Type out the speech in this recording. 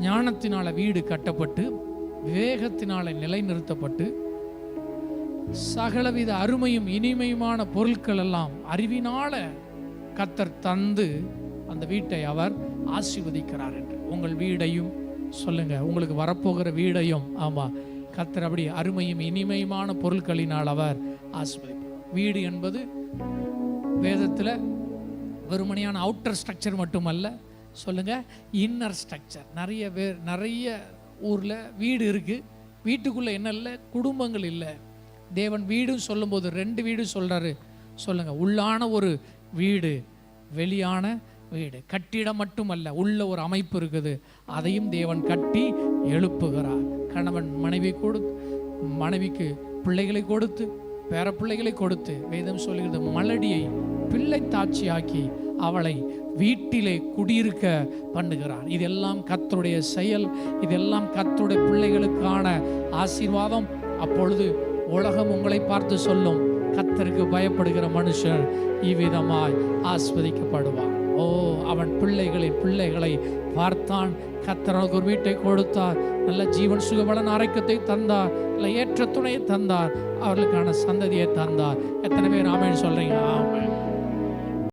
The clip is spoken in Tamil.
ஞானத்தினால வீடு கட்டப்பட்டு, விவேகத்தினால நிலைநிறுத்தப்பட்டு, சகலவித அருமையும் இனிமையுமான பொருட்கள் எல்லாம் அறிவினால கர்த்தர் தந்து அந்த வீட்டை அவர் ஆசீர்வதிக்கிறார் என்று. உங்கள் வீடையும் சொல்லுங்க, உங்களுக்கு வரப்போகிற வீடையும். ஆமா, கர்த்தர் அப்படி அருமையும் இனிமையுமான பொருட்களினால் அவர் ஆசீர்வதிப்பார். வீடு என்பது வேதத்தில் வெறுமனையான அவுட்டர் ஸ்ட்ரக்சர் மட்டுமல்ல, சொல்லுங்க, இன்னர் ஸ்ட்ரக்சர். நிறைய ஊரில் வீடு இருக்கு, வீட்டுக்குள்ள என்ன இல்லை, குடும்பங்கள் இல்லை. தேவன் வீடுன்னு சொல்லும்போது 2 வீடு சொல்றாரு. சொல்லுங்க, உள்ளான ஒரு வீடு, வெளியான வீடு. கட்டிடம் மட்டுமல்ல, உள்ள ஒரு அமைப்பு இருக்குது, அதையும் தேவன் கட்டி எழுப்புகிறார். கணவன் மனைவிக்கு பிள்ளைகளை கொடுத்து, பேர பிள்ளைகளை கொடுத்து, வேதம் சொல்லுகிறது, மலடியை பிள்ளை தாட்சியாக்கி அவளை வீட்டிலே குடியிருக்க பண்ணுகிறார். இதெல்லாம் கர்த்தருடைய செயல், இதெல்லாம் கர்த்தருடைய பிள்ளைகளுக்கான ஆசீர்வாதம். அப்பொழுது உலகம் உங்களை பார்த்து சொல்லும், கர்த்தருக்கு பயப்படுகிற மனுஷன் இவ்விதமாய் ஆஸ்வதிக்கப்படுவான். ஓ, அவன் பிள்ளைகளை பார்த்தான். கர்த்தருக்கு ஒரு வீட்டை கொடுத்தார், நல்ல ஜீவன் சுகபலன் ஆரோக்கியத்தை தந்தார், நல்ல ஏற்ற துணையை தந்தார், அவர்களுக்கான சந்ததியை தந்தார். எத்தனை பேர் ஆமென் சொல்றீங்க? ஆமென்.